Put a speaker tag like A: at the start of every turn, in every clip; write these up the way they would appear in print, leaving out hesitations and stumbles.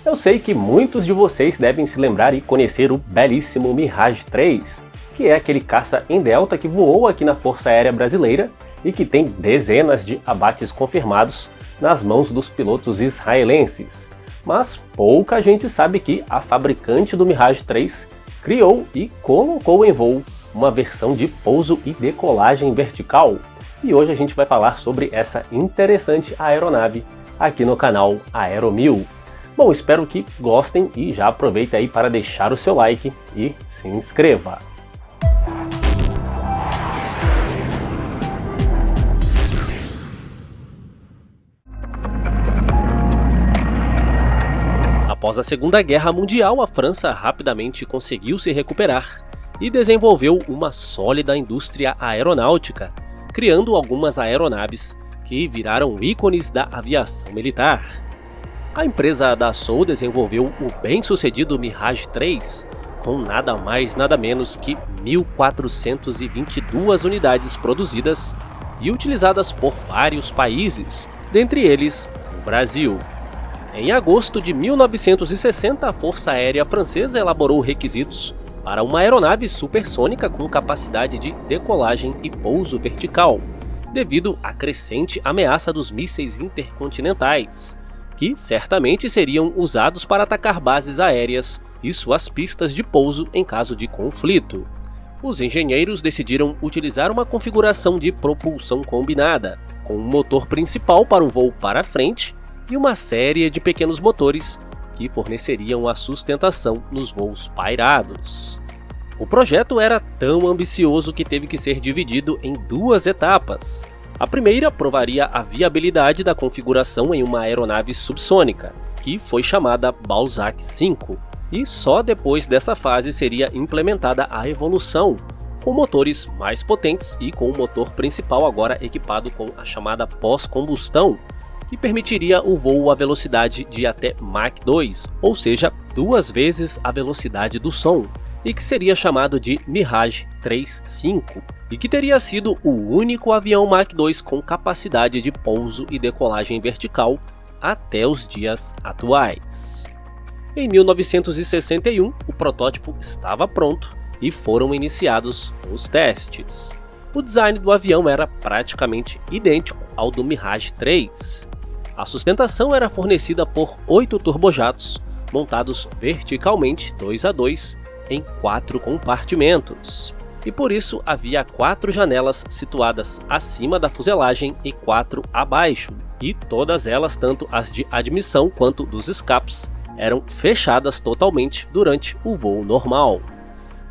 A: Eu sei que muitos de vocês devem se lembrar e conhecer o belíssimo Mirage 3, que é aquele caça em delta que voou aqui na Força Aérea Brasileira e que tem dezenas de abates confirmados nas mãos dos pilotos israelenses. Mas pouca gente sabe que a fabricante do Mirage 3 criou e colocou em voo uma versão de pouso e decolagem vertical. E hoje a gente vai falar sobre essa interessante aeronave aqui no canal Aero1000. Bom, espero que gostem e já aproveita aí para deixar o seu like e se inscreva. Após a Segunda Guerra Mundial, a França rapidamente conseguiu se recuperar e desenvolveu uma sólida indústria aeronáutica, criando algumas aeronaves que viraram ícones da aviação militar. A empresa Dassault desenvolveu o bem-sucedido Mirage 3, com nada mais nada menos que 1.422 unidades produzidas e utilizadas por vários países, dentre eles o Brasil. Em agosto de 1960, a Força Aérea Francesa elaborou requisitos para uma aeronave supersônica com capacidade de decolagem e pouso vertical, devido à crescente ameaça dos mísseis intercontinentais, que certamente seriam usados para atacar bases aéreas e suas pistas de pouso em caso de conflito. Os engenheiros decidiram utilizar uma configuração de propulsão combinada, com um motor principal para o voo para frente e uma série de pequenos motores que forneceriam a sustentação nos voos pairados. O projeto era tão ambicioso que teve que ser dividido em duas etapas. A primeira provaria a viabilidade da configuração em uma aeronave subsônica, que foi chamada Balzac 5, e só depois dessa fase seria implementada a evolução, com motores mais potentes e com o motor principal agora equipado com a chamada pós-combustão, que permitiria o voo à velocidade de até Mach 2, ou seja, 2 vezes a velocidade do som, e que seria chamado de Mirage 3.5, e que teria sido o único avião Mach 2 com capacidade de pouso e decolagem vertical até os dias atuais. Em 1961, o protótipo estava pronto e foram iniciados os testes. O design do avião era praticamente idêntico ao do Mirage 3. A sustentação era fornecida por 8 turbojatos, montados verticalmente 2 a 2 em 4 compartimentos. E por isso havia 4 janelas situadas acima da fuselagem e 4 abaixo, e todas elas, tanto as de admissão quanto dos escapes, eram fechadas totalmente durante o voo normal.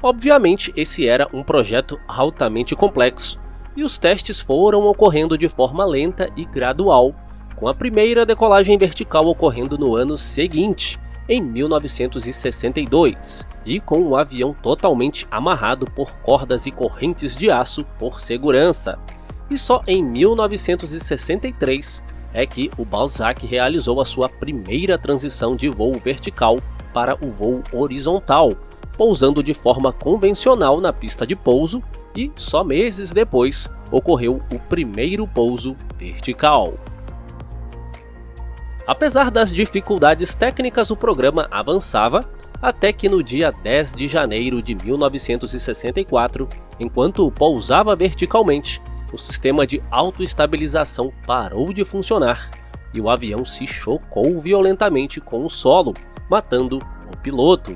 A: Obviamente, esse era um projeto altamente complexo, e os testes foram ocorrendo de forma lenta e gradual, com a primeira decolagem vertical ocorrendo no ano seguinte, em 1962, e com o avião totalmente amarrado por cordas e correntes de aço por segurança. E só em 1963 é que o Balzac realizou a sua primeira transição de voo vertical para o voo horizontal, pousando de forma convencional na pista de pouso, e só meses depois ocorreu o primeiro pouso vertical. Apesar das dificuldades técnicas, o programa avançava, até que no dia 10 de janeiro de 1964, enquanto pousava verticalmente, o sistema de autoestabilização parou de funcionar e o avião se chocou violentamente com o solo, matando o piloto.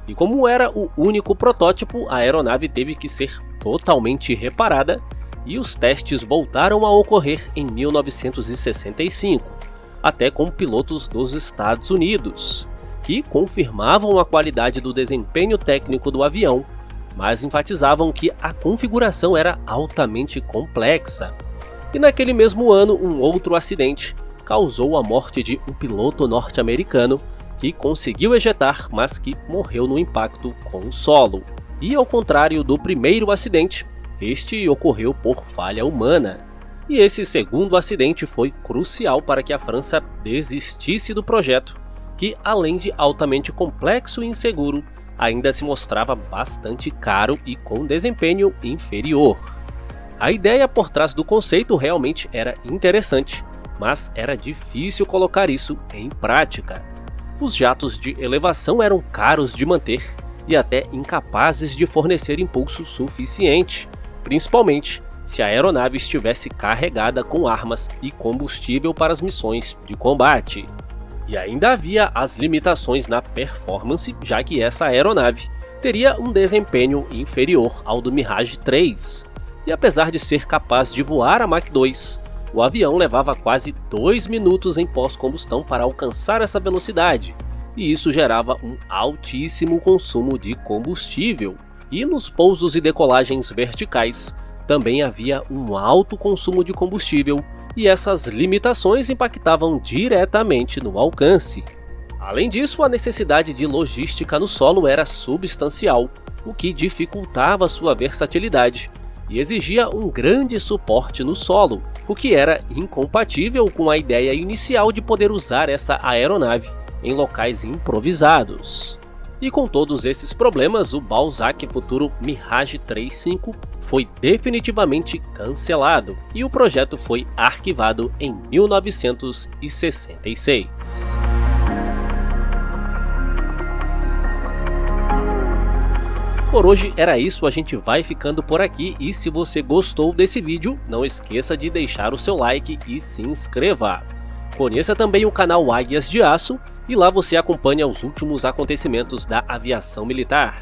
A: E como era o único protótipo, a aeronave teve que ser totalmente reparada e os testes voltaram a ocorrer em 1965, até com pilotos dos Estados Unidos, que confirmavam a qualidade do desempenho técnico do avião, mas enfatizavam que a configuração era altamente complexa. E naquele mesmo ano, um outro acidente causou a morte de um piloto norte-americano que conseguiu ejetar, mas que morreu no impacto com o solo. E ao contrário do primeiro acidente, este ocorreu por falha humana. E esse segundo acidente foi crucial para que a França desistisse do projeto, que além de altamente complexo e inseguro, ainda se mostrava bastante caro e com desempenho inferior. A ideia por trás do conceito realmente era interessante, mas era difícil colocar isso em prática. Os jatos de elevação eram caros de manter e até incapazes de fornecer impulso suficiente, principalmente se a aeronave estivesse carregada com armas e combustível para as missões de combate. E ainda havia as limitações na performance, já que essa aeronave teria um desempenho inferior ao do Mirage 3. E apesar de ser capaz de voar a Mach 2, o avião levava quase 2 minutos em pós-combustão para alcançar essa velocidade, e isso gerava um altíssimo consumo de combustível. E nos pousos e decolagens verticais também havia um alto consumo de combustível, e essas limitações impactavam diretamente no alcance. Além disso, a necessidade de logística no solo era substancial, o que dificultava sua versatilidade e exigia um grande suporte no solo, o que era incompatível com a ideia inicial de poder usar essa aeronave em locais improvisados. E com todos esses problemas, o Balzac futuro Mirage 3.5 foi definitivamente cancelado e o projeto foi arquivado em 1966. Por hoje era isso, a gente vai ficando por aqui e se você gostou desse vídeo, não esqueça de deixar o seu like e se inscreva. Conheça também o canal Águias de Aço e lá você acompanha os últimos acontecimentos da aviação militar.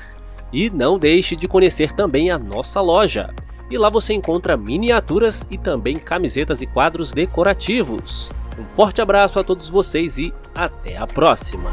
A: E não deixe de conhecer também a nossa loja. E lá você encontra miniaturas e também camisetas e quadros decorativos. Um forte abraço a todos vocês e até a próxima!